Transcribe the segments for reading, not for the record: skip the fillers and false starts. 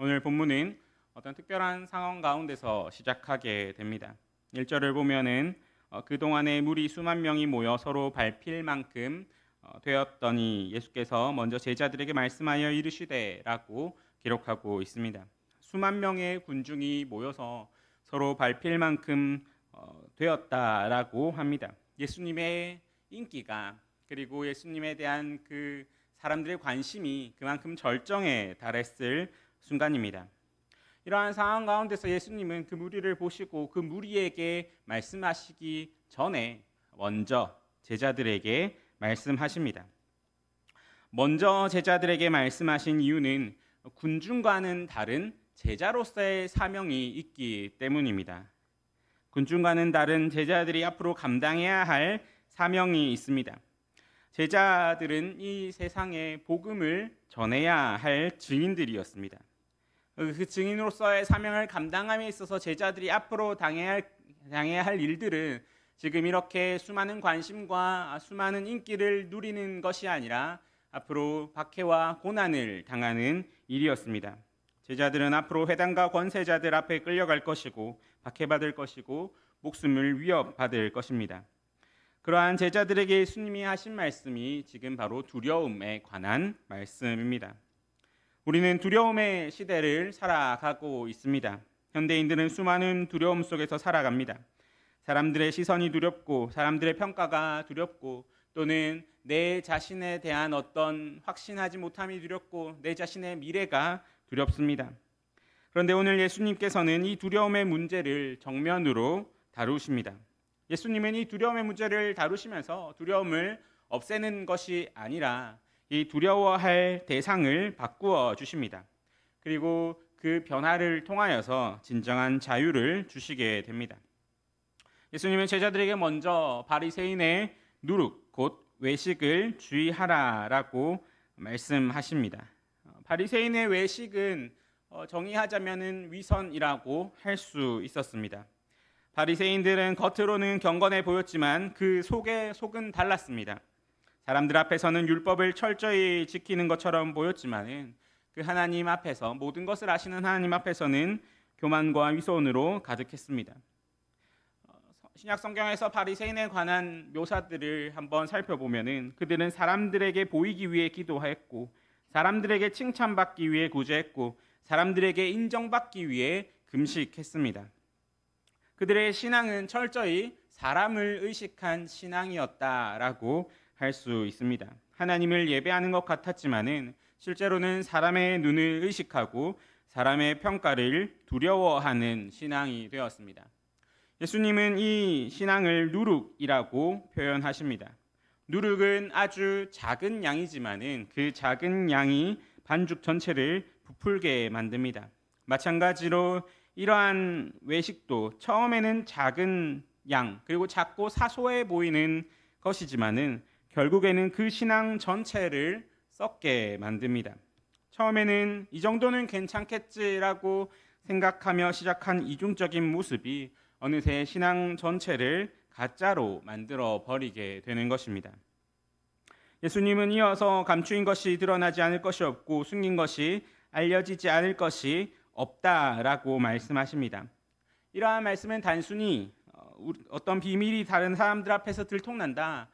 오늘 본문은 어떤 특별한 상황 가운데서 시작하게 됩니다. 1절을 보면은 그동안에 무리 수만 명이 모여 서로 밟힐 만큼 되었더니 예수께서 먼저 제자들에게 말씀하여 이르시되라고 기록하고 있습니다. 수만 명의 군중이 모여서 서로 밟힐 만큼 되었다라고 합니다. 예수님의 인기가 그리고 예수님에 대한 그 사람들의 관심이 그만큼 절정에 달했을 순간입니다. 이러한 상황 가운데서 예수님은 그 무리를 보시고 그 무리에게 말씀하시기 전에 먼저 제자들에게 말씀하십니다. 먼저 제자들에게 말씀하신 이유는 군중과는 다른 제자로서의 사명이 있기 때문입니다. 군중과는 다른 제자들이 앞으로 감당해야 할 사명이 있습니다. 제자들은 이 세상에 복음을 전해야 할 증인들이었습니다. 그 증인으로서의 사명을 감당함에 있어서 제자들이 앞으로 당해야 할 일들은 지금 이렇게 수많은 관심과 수많은 인기를 누리는 것이 아니라 앞으로 박해와 고난을 당하는 일이었습니다. 제자들은 앞으로 회당과 권세자들 앞에 끌려갈 것이고 박해받을 것이고 목숨을 위협받을 것입니다. 그러한 제자들에게 예수님이 하신 말씀이 지금 바로 두려움에 관한 말씀입니다. 우리는 두려움의 시대를 살아가고 있습니다. 현대인들은 수많은 두려움 속에서 살아갑니다. 사람들의 시선이 두렵고 사람들의 평가가 두렵고 또는 내 자신에 대한 어떤 확신하지 못함이 두렵고 내 자신의 미래가 두렵습니다. 그런데 오늘 예수님께서는 이 두려움의 문제를 정면으로 다루십니다. 예수님은 이 두려움의 문제를 다루시면서 두려움을 없애는 것이 아니라 이 두려워할 대상을 바꾸어 주십니다. 그리고 그 변화를 통하여서 진정한 자유를 주시게 됩니다. 예수님은 제자들에게 먼저 바리새인의 누룩 곧 외식을 주의하라라고 말씀하십니다. 바리새인의 외식은 정의하자면은 위선이라고 할 수 있었습니다. 바리새인들은 겉으로는 경건해 보였지만 그 속은 달랐습니다. 사람들 앞에서는 율법을 철저히 지키는 것처럼 보였지만 그 하나님 앞에서 모든 것을 아시는 하나님 앞에서는 교만과 위선으로 가득했습니다. 신약 성경에서 바리새인에 관한 묘사들을 한번 살펴보면은 그들은 사람들에게 보이기 위해 기도했고 사람들에게 칭찬받기 위해 구제했고 사람들에게 인정받기 위해 금식했습니다. 그들의 신앙은 철저히 사람을 의식한 신앙이었다라고 할 수 있습니다. 하나님을 예배하는 것 같았지만은 실제로는 사람의 눈을 의식하고 사람의 평가를 두려워하는 신앙이 되었습니다. 예수님은 이 신앙을 누룩이라고 표현하십니다. 누룩은 아주 작은 양이지만은 그 작은 양이 반죽 전체를 부풀게 만듭니다. 마찬가지로 이러한 외식도 처음에는 작은 양 그리고 작고 사소해 보이는 것이지만은 결국에는 그 신앙 전체를 썩게 만듭니다. 처음에는 이 정도는 괜찮겠지라고 생각하며 시작한 이중적인 모습이 어느새 신앙 전체를 가짜로 만들어 버리게 되는 것입니다. 예수님은 이어서 감추인 것이 드러나지 않을 것이 없고 숨긴 것이 알려지지 않을 것이 없다라고 말씀하십니다. 이러한 말씀은 단순히 어떤 비밀이 다른 사람들 앞에서 들통난다,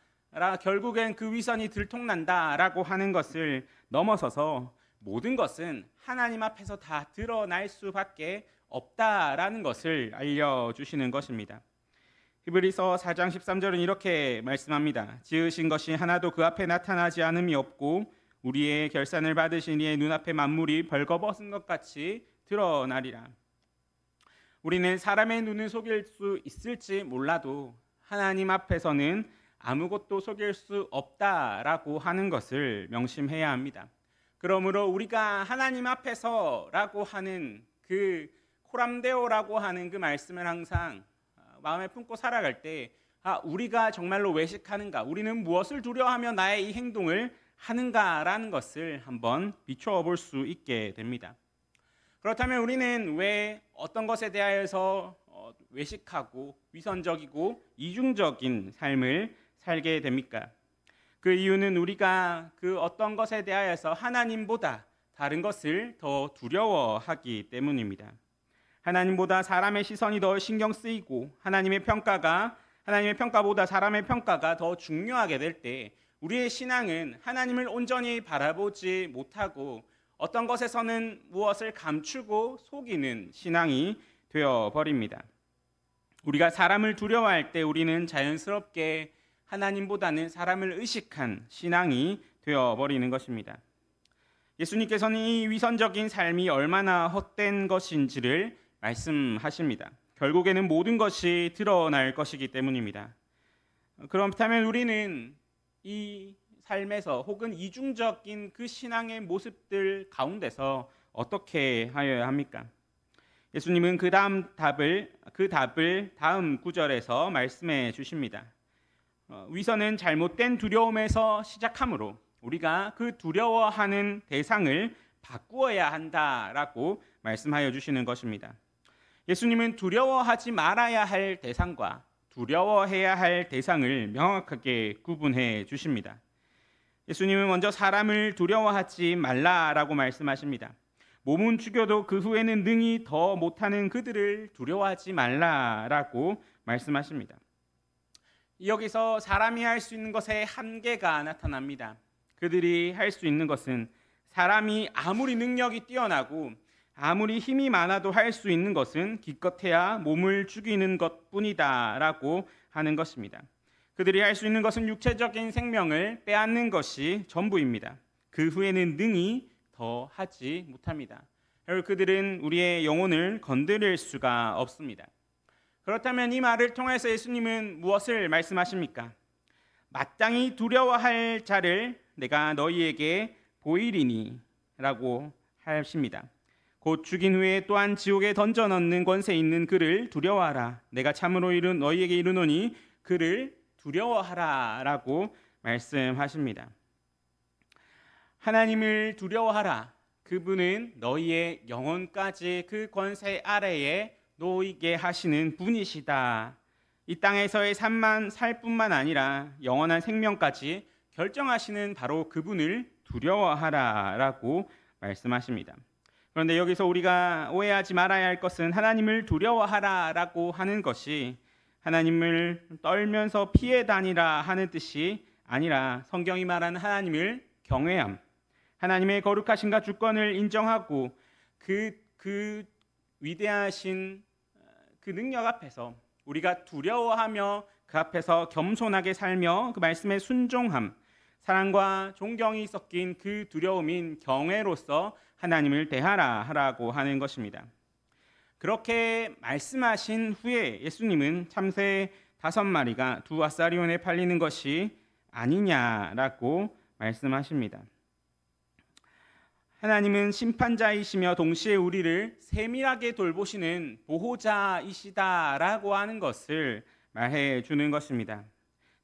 결국엔 그 위선이 들통난다라고 하는 것을 넘어서서 모든 것은 하나님 앞에서 다 드러날 수밖에 없다라는 것을 알려주시는 것입니다. 히브리서 4장 13절은 이렇게 말씀합니다. 지으신 것이 하나도 그 앞에 나타나지 않음이 없고 우리의 결산을 받으신 이의 눈앞에 만물이 벌거벗은 것 같이 드러나리라. 우리는 사람의 눈을 속일 수 있을지 몰라도 하나님 앞에서는 아무것도 속일 수 없다라고 하는 것을 명심해야 합니다. 그러므로 우리가 하나님 앞에서라고 하는 그 코람데오라고 하는 그 말씀을 항상 마음에 품고 살아갈 때 우리가 정말로 외식하는가, 우리는 무엇을 두려워하며 나의 이 행동을 하는가라는 것을 한번 비춰 볼 수 있게 됩니다. 그렇다면 우리는 왜 어떤 것에 대하여서 외식하고 위선적이고 이중적인 삶을 살게 됩니까? 그 이유는 우리가 그 어떤 것에 대하여서 하나님보다 다른 것을 더 두려워하기 때문입니다. 하나님보다 사람의 시선이 더 신경 쓰이고 하나님의 평가보다 사람의 평가가 더 중요하게 될 때 우리의 신앙은 하나님을 온전히 바라보지 못하고 어떤 것에서는 무엇을 감추고 속이는 신앙이 되어버립니다. 우리가 사람을 두려워할 때 우리는 자연스럽게 하나님보다는 사람을 의식한 신앙이 되어버리는 것입니다. 예수님께서는 이 위선적인 삶이 얼마나 헛된 것인지를 말씀하십니다. 결국에는 모든 것이 드러날 것이기 때문입니다. 그렇다면 우리는 이 삶에서 혹은 이중적인 그 신앙의 모습들 가운데서 어떻게 하여야 합니까? 예수님은 그 답을 다음 구절에서 말씀해 주십니다. 위선은 잘못된 두려움에서 시작하므로 우리가 그 두려워하는 대상을 바꾸어야 한다라고 말씀하여 주시는 것입니다. 예수님은 두려워하지 말아야 할 대상과 두려워해야 할 대상을 명확하게 구분해 주십니다. 예수님은 먼저 사람을 두려워하지 말라라고 말씀하십니다. 몸은 죽여도 그 후에는 능히 더 못하는 그들을 두려워하지 말라라고 말씀하십니다. 여기서 사람이 할 수 있는 것의 한계가 나타납니다. 그들이 할 수 있는 것은 사람이 아무리 능력이 뛰어나고 아무리 힘이 많아도 할 수 있는 것은 기껏해야 몸을 죽이는 것뿐이다라고 하는 것입니다. 그들이 할 수 있는 것은 육체적인 생명을 빼앗는 것이 전부입니다. 그 후에는 능히 더 하지 못합니다. 결국 그들은 우리의 영혼을 건드릴 수가 없습니다. 그렇다면 이 말을 통해서 예수님은 무엇을 말씀하십니까? 마땅히 두려워할 자를 내가 너희에게 보이리니 라고 하십니다. 곧 죽인 후에 또한 지옥에 던져 넣는 권세 있는 그를 두려워하라. 내가 참으로 너희에게 이르노니 그를 두려워하라 라고 말씀하십니다. 하나님을 두려워하라. 그분은 너희의 영혼까지 그 권세 아래에 놓이게 하시는 분이시다. 이 땅에서의 삶만 살 뿐만 아니라 영원한 생명까지 결정하시는 바로 그분을 두려워하라라고 말씀하십니다. 그런데 여기서 우리가 오해하지 말아야 할 것은 하나님을 두려워하라라고 하는 것이 하나님을 떨면서 피해 다니라 하는 뜻이 아니라 성경이 말하는 하나님을 경외함, 하나님의 거룩하신가 주권을 인정하고 그 위대하신 그 능력 앞에서 우리가 두려워하며 그 앞에서 겸손하게 살며 그 말씀에 순종함, 사랑과 존경이 섞인 그 두려움인 경외로서 하나님을 대하라고 하는 것입니다. 그렇게 말씀하신 후에 예수님은 참새 5마리가 두 아사리온에 팔리는 것이 아니냐라고 말씀하십니다. 하나님은 심판자이시며 동시에 우리를 세밀하게 돌보시는 보호자이시다라고 하는 것을 말해 주는 것입니다.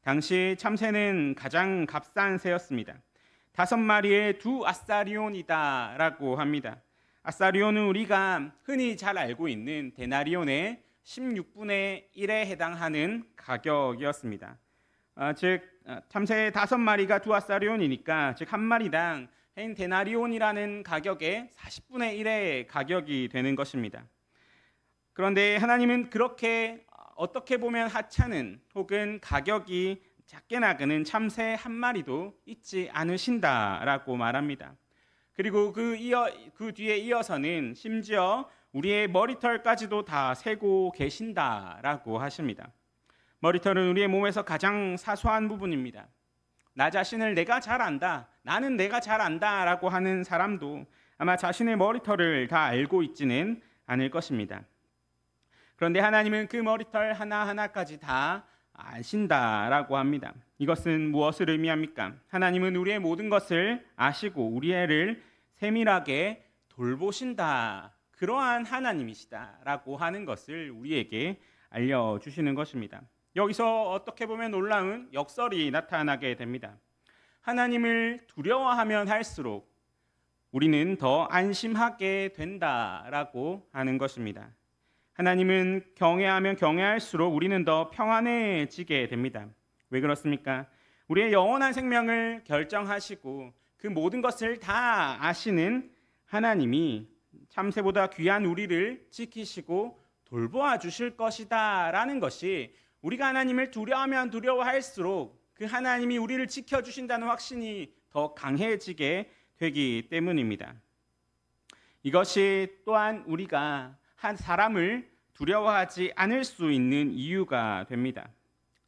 당시 참새는 가장 값싼 새였습니다. 5마리에 2 아사리온이다라고 합니다. 아사리온은 우리가 흔히 잘 알고 있는 데나리온의 16분의 1에 해당하는 가격이었습니다. 즉 참새 5마리가 2 아사리온이니까 즉 한 마리당 한 데나리온이라는 가격의 40분의 1의 가격이 되는 것입니다. 그런데 하나님은 그렇게 어떻게 보면 하찮은 혹은 가격이 작게 나가는 참새 한 마리도 잊지 않으신다라고 말합니다. 그리고 그 뒤에 이어서는 심지어 우리의 머리털까지도 다 세고 계신다라고 하십니다. 머리털은 우리의 몸에서 가장 사소한 부분입니다. 나 자신을 내가 잘 안다, 나는 내가 잘 안다라고 하는 사람도 아마 자신의 머리털을 다 알고 있지는 않을 것입니다. 그런데 하나님은 그 머리털 하나하나까지 다 아신다라고 합니다. 이것은 무엇을 의미합니까? 하나님은 우리의 모든 것을 아시고 우리를 세밀하게 돌보신다. 그러한 하나님이시다라고 하는 것을 우리에게 알려주시는 것입니다. 여기서 어떻게 보면 놀라운 역설이 나타나게 됩니다. 하나님을 두려워하면 할수록 우리는 더 안심하게 된다라고 하는 것입니다. 하나님은 경외하면 경외할수록 우리는 더 평안해지게 됩니다. 왜 그렇습니까? 우리의 영원한 생명을 결정하시고 그 모든 것을 다 아시는 하나님이 참새보다 귀한 우리를 지키시고 돌보아 주실 것이다 라는 것이, 우리가 하나님을 두려워하면 두려워할수록 그 하나님이 우리를 지켜주신다는 확신이 더 강해지게 되기 때문입니다. 이것이 또한 우리가 한 사람을 두려워하지 않을 수 있는 이유가 됩니다.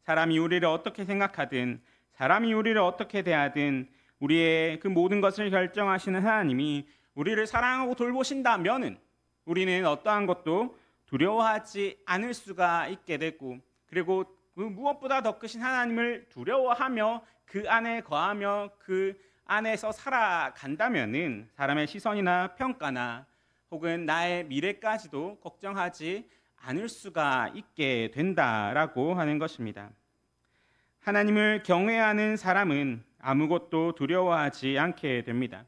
사람이 우리를 어떻게 생각하든, 사람이 우리를 어떻게 대하든, 우리의 그 모든 것을 결정하시는 하나님이 우리를 사랑하고 돌보신다면은 우리는 어떠한 것도 두려워하지 않을 수가 있게 되고, 그리고 그 무엇보다 더 크신 하나님을 두려워하며 그 안에 거하며 그 안에서 살아간다면은 사람의 시선이나 평가나 혹은 나의 미래까지도 걱정하지 않을 수가 있게 된다라고 하는 것입니다. 하나님을 경외하는 사람은 아무것도 두려워하지 않게 됩니다.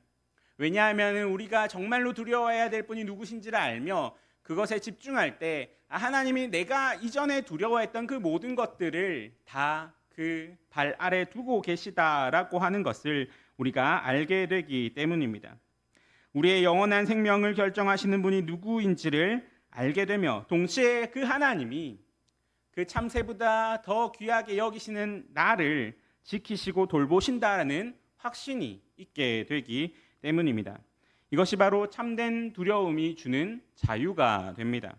왜냐하면 우리가 정말로 두려워해야 될 분이 누구신지를 알며 그것에 집중할 때 하나님이 내가 이전에 두려워했던 그 모든 것들을 다 그 발 아래 두고 계시다라고 하는 것을 우리가 알게 되기 때문입니다. 우리의 영원한 생명을 결정하시는 분이 누구인지를 알게 되며 동시에 그 하나님이 그 참새보다 더 귀하게 여기시는 나를 지키시고 돌보신다라는 확신이 있게 되기 때문입니다. 이것이 바로 참된 두려움이 주는 자유가 됩니다.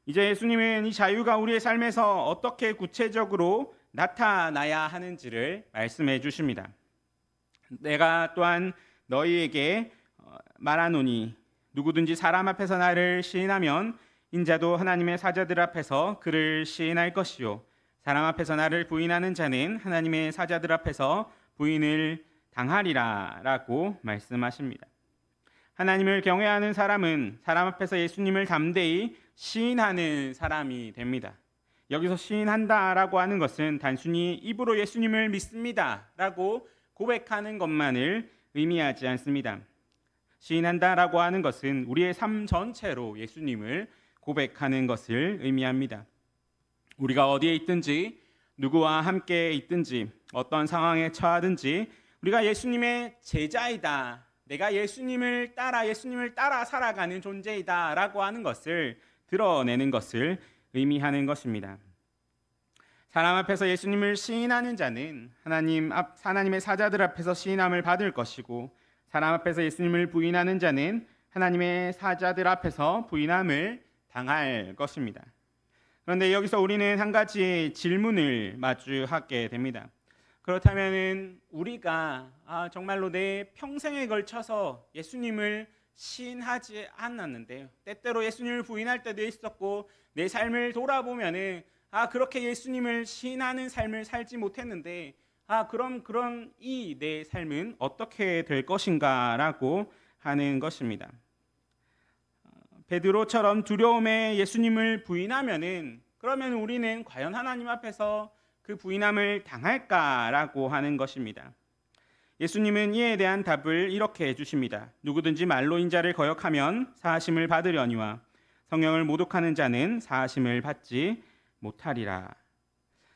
이제 예수님은 이 자유가 우리의 삶에서 어떻게 구체적으로 나타나야 하는지를 말씀해 주십니다. 내가 또한 너희에게 말하노니 누구든지 사람 앞에서 나를 시인하면 인자도 하나님의 사자들 앞에서 그를 시인할 것이요 사람 앞에서 나를 부인하는 자는 하나님의 사자들 앞에서 부인을 당하리라 라고 말씀하십니다. 하나님을 경외하는 사람은 사람 앞에서 예수님을 담대히 시인하는 사람이 됩니다. 여기서 시인한다라고 하는 것은 단순히 입으로 예수님을 믿습니다라고 고백하는 것만을 의미하지 않습니다. 시인한다라고 하는 것은 우리의 삶 전체로 예수님을 고백하는 것을 의미합니다. 우리가 어디에 있든지, 누구와 함께 있든지, 어떤 상황에 처하든지 우리가 예수님의 제자이다, 내가 예수님을 따라 살아가는 존재이다라고 하는 것을 드러내는 것을 의미하는 것입니다. 사람 앞에서 예수님을 시인하는 자는 하나님의 사자들 앞에서 시인함을 받을 것이고, 사람 앞에서 예수님을 부인하는 자는 하나님의 사자들 앞에서 부인함을 당할 것입니다. 그런데 여기서 우리는 한 가지 질문을 마주하게 됩니다. 그렇다면 우리가 정말로 내 평생에 걸쳐서 예수님을 시인하지 않았는데요, 때때로 예수님을 부인할 때도 있었고 내 삶을 돌아보면은 그렇게 예수님을 시인하는 삶을 살지 못했는데 그럼 이 내 삶은 어떻게 될 것인가라고 하는 것입니다. 베드로처럼 두려움에 예수님을 부인하면은 그러면 우리는 과연 하나님 앞에서 그 부인함을 당할까라고 하는 것입니다. 예수님은 이에 대한 답을 이렇게 해주십니다. 누구든지 말로 인자를 거역하면 사하심을 받으려니와 성령을 모독하는 자는 사하심을 받지 못하리라.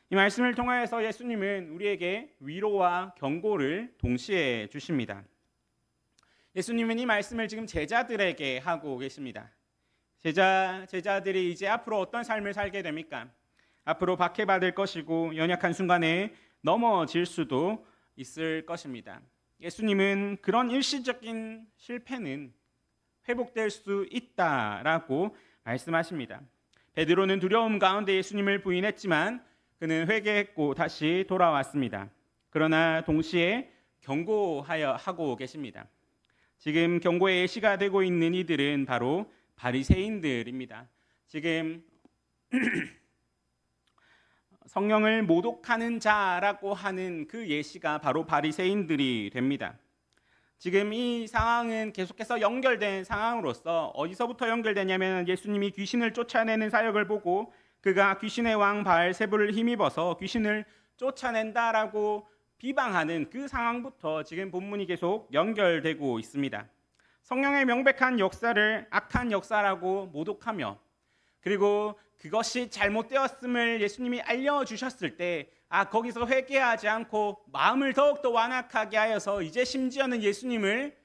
이 말씀을 통하여서 예수님은 우리에게 위로와 경고를 동시에 주십니다. 예수님은 이 말씀을 지금 제자들에게 하고 계십니다. 제자들이 이제 앞으로 어떤 삶을 살게 됩니까? 앞으로 박해받을 것이고 연약한 순간에 넘어질 수도 있을 것입니다. 예수님은 그런 일시적인 실패는 회복될 수 있다라고 말씀하십니다. 베드로는 두려움 가운데 예수님을 부인했지만 그는 회개했고 다시 돌아왔습니다. 그러나 동시에 경고하고 계십니다. 지금 경고의 예시가 되고 있는 이들은 바로 바리새인들입니다. 지금 성령을 모독하는 자라고 하는 그 예시가 바로 바리새인들이 됩니다. 지금 이 상황은 계속해서 연결된 상황으로서 어디서부터 연결되냐면 예수님이 귀신을 쫓아내는 사역을 보고 그가 귀신의 왕 바알세불을 힘입어서 귀신을 쫓아낸다라고 비방하는 그 상황부터 지금 본문이 계속 연결되고 있습니다. 성령의 명백한 역사를 악한 역사라고 모독하며, 그리고 그것이 잘못되었음을 예수님이 알려주셨을 때 거기서 회개하지 않고 마음을 더욱더 완악하게 하여서 이제 심지어는 예수님을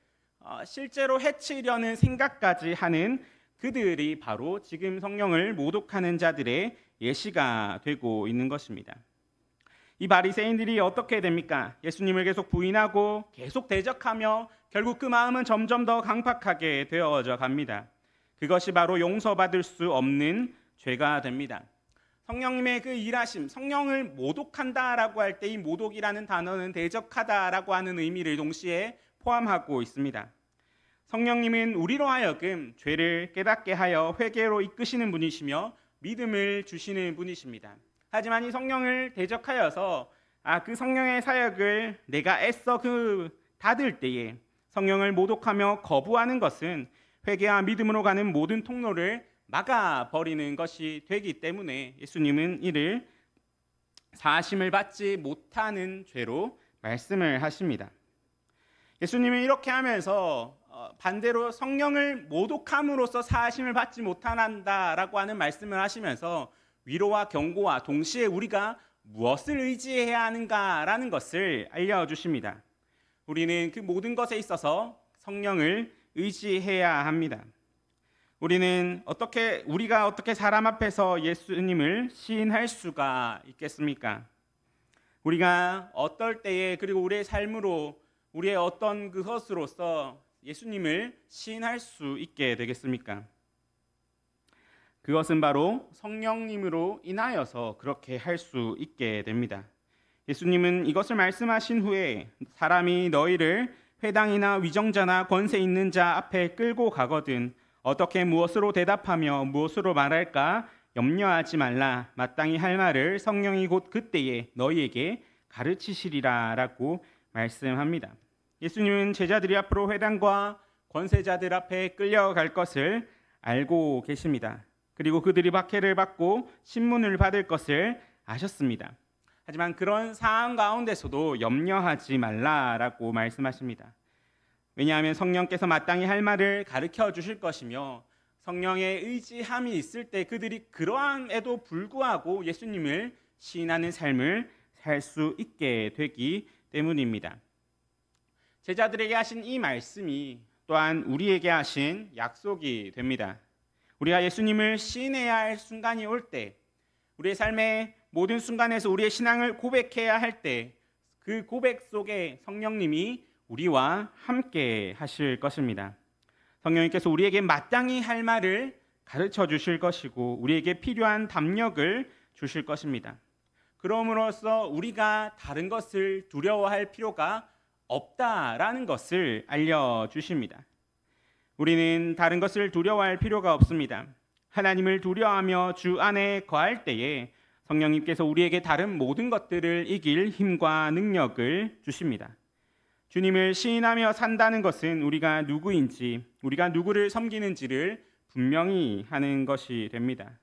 실제로 해치려는 생각까지 하는 그들이 바로 지금 성령을 모독하는 자들의 예시가 되고 있는 것입니다. 이 바리새인들이 어떻게 됩니까? 예수님을 계속 부인하고 계속 대적하며 결국 그 마음은 점점 더 강팍하게 되어져 갑니다. 그것이 바로 용서받을 수 없는 죄가 됩니다. 성령님의 그 일하심, 성령을 모독한다라고 할 때 이 모독이라는 단어는 대적하다라고 하는 의미를 동시에 포함하고 있습니다. 성령님은 우리로 하여금 죄를 깨닫게 하여 회개로 이끄시는 분이시며 믿음을 주시는 분이십니다. 하지만 이 성령을 대적하여서 그 성령의 사역을 내가 애써 닫을 때에 성령을 모독하며 거부하는 것은 회개와 믿음으로 가는 모든 통로를 막아버리는 것이 되기 때문에 예수님은 이를 사하심을 받지 못하는 죄로 말씀을 하십니다. 예수님은 이렇게 하면서 반대로 성령을 모독함으로써 사하심을 받지 못한다라고 하는 말씀을 하시면서 위로와 경고와 동시에 우리가 무엇을 의지해야 하는가라는 것을 알려주십니다. 우리는 그 모든 것에 있어서 성령을 의지해야 합니다. 우리가 어떻게 사람 앞에서 예수님을 시인할 수가 있겠습니까? 우리가 어떨 때에 그리고 우리의 삶으로 우리의 어떤 그것으로서 예수님을 시인할 수 있게 되겠습니까? 그것은 바로 성령님으로 인하여서 그렇게 할 수 있게 됩니다. 예수님은 이것을 말씀하신 후에 사람이 너희를 회당이나 위정자나 권세 있는 자 앞에 끌고 가거든 어떻게 무엇으로 대답하며 무엇으로 말할까 염려하지 말라. 마땅히 할 말을 성령이 곧 그때에 너희에게 가르치시리라 라고 말씀합니다. 예수님은 제자들이 앞으로 회당과 권세자들 앞에 끌려갈 것을 알고 계십니다. 그리고 그들이 박해를 받고 신문을 받을 것을 아셨습니다. 하지만 그런 상황 가운데서도 염려하지 말라라고 말씀하십니다. 왜냐하면 성령께서 마땅히 할 말을 가르쳐 주실 것이며 성령의 의지함이 있을 때 그들이 그러함에도 불구하고 예수님을 시인하는 삶을 살 수 있게 되기 때문입니다. 제자들에게 하신 이 말씀이 또한 우리에게 하신 약속이 됩니다. 우리가 예수님을 시인해야 할 순간이 올 때, 우리의 삶의 모든 순간에서 우리의 신앙을 고백해야 할 때, 그 고백 속에 성령님이 우리와 함께 하실 것입니다. 성령님께서 우리에게 마땅히 할 말을 가르쳐 주실 것이고 우리에게 필요한 담력을 주실 것입니다. 그럼으로써 우리가 다른 것을 두려워할 필요가 없다라는 것을 알려주십니다. 우리는 다른 것을 두려워할 필요가 없습니다. 하나님을 두려워하며 주 안에 거할 때에 성령님께서 우리에게 다른 모든 것들을 이길 힘과 능력을 주십니다. 주님을 시인하며 산다는 것은 우리가 누구인지, 우리가 누구를 섬기는지를 분명히 하는 것이 됩니다.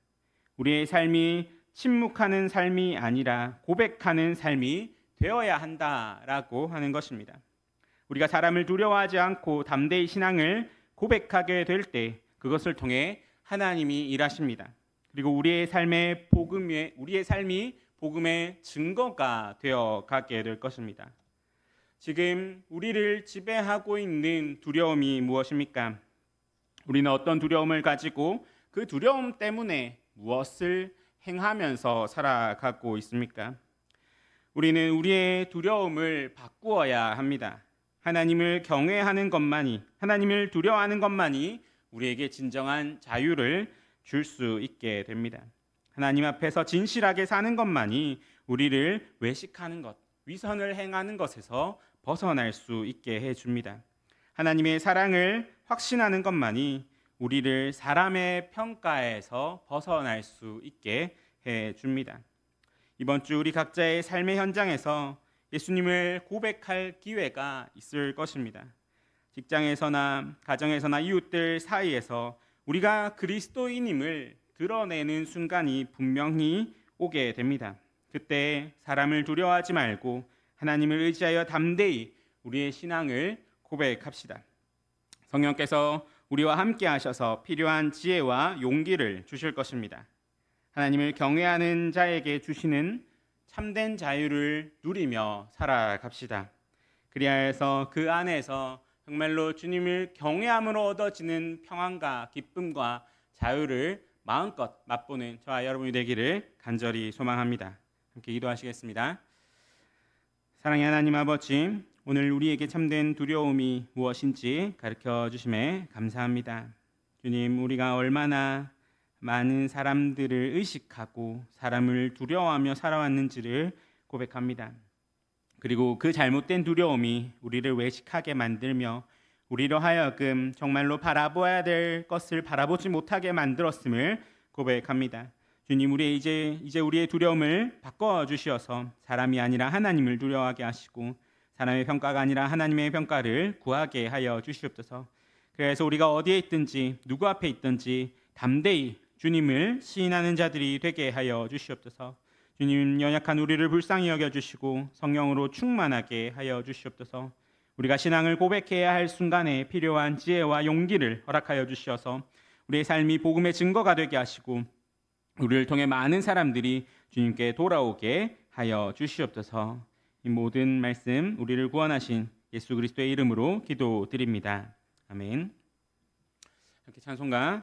우리의 삶이 침묵하는 삶이 아니라 고백하는 삶이 되어야 한다라고 하는 것입니다. 우리가 사람을 두려워하지 않고 담대히 신앙을 고백하게 될 때 그것을 통해 하나님이 일하십니다. 그리고 우리의 삶이 복음의 증거가 되어 가게 될 것입니다. 지금 우리를 지배하고 있는 두려움이 무엇입니까? 우리는 어떤 두려움을 가지고 그 두려움 때문에 무엇을 행하면서 살아가고 있습니까? 우리는 우리의 두려움을 바꾸어야 합니다. 하나님을 경외하는 것만이, 하나님을 두려워하는 것만이 우리에게 진정한 자유를 줄 수 있게 됩니다. 하나님 앞에서 진실하게 사는 것만이 우리를 외식하는 것, 위선을 행하는 것에서 벗어날 수 있게 해줍니다. 하나님의 사랑을 확신하는 것만이 우리를 사람의 평가에서 벗어날 수 있게 해줍니다. 이번 주 우리 각자의 삶의 현장에서 예수님을 고백할 기회가 있을 것입니다. 직장에서나 가정에서나 이웃들 사이에서 우리가 그리스도인임을 드러내는 순간이 분명히 오게 됩니다. 그때 사람을 두려워하지 말고 하나님을 의지하여 담대히 우리의 신앙을 고백합시다. 성령께서 우리와 함께 하셔서 필요한 지혜와 용기를 주실 것입니다. 하나님을 경외하는 자에게 주시는 참된 자유를 누리며 살아갑시다. 그리하여서 그 안에서 정말로 주님을 경외함으로 얻어지는 평안과 기쁨과 자유를 마음껏 맛보는 저와 여러분이 되기를 간절히 소망합니다. 함께 기도하시겠습니다. 사랑의 하나님 아버지, 오늘 우리에게 참된 두려움이 무엇인지 가르쳐 주심에 감사합니다. 주님, 우리가 얼마나 많은 사람들을 의식하고 사람을 두려워하며 살아왔는지를 고백합니다. 그리고 그 잘못된 두려움이 우리를 외식하게 만들며 우리로 하여금 정말로 바라보아야 될 것을 바라보지 못하게 만들었음을 고백합니다. 주님, 우리 이제 우리의 두려움을 바꿔 주시어서 사람이 아니라 하나님을 두려워하게 하시고 사람의 평가가 아니라 하나님의 평가를 구하게 하여 주시옵소서. 그래서 우리가 어디에 있든지 누구 앞에 있든지 담대히 주님을 시인하는 자들이 되게 하여 주시옵소서. 주님, 연약한 우리를 불쌍히 여겨주시고 성령으로 충만하게 하여 주시옵소서. 우리가 신앙을 고백해야 할 순간에 필요한 지혜와 용기를 허락하여 주시어서 우리의 삶이 복음의 증거가 되게 하시고 우리를 통해 많은 사람들이 주님께 돌아오게 하여 주시옵소서. 이 모든 말씀 우리를 구원하신 예수 그리스도의 이름으로 기도드립니다. 아멘. 이렇게 찬송가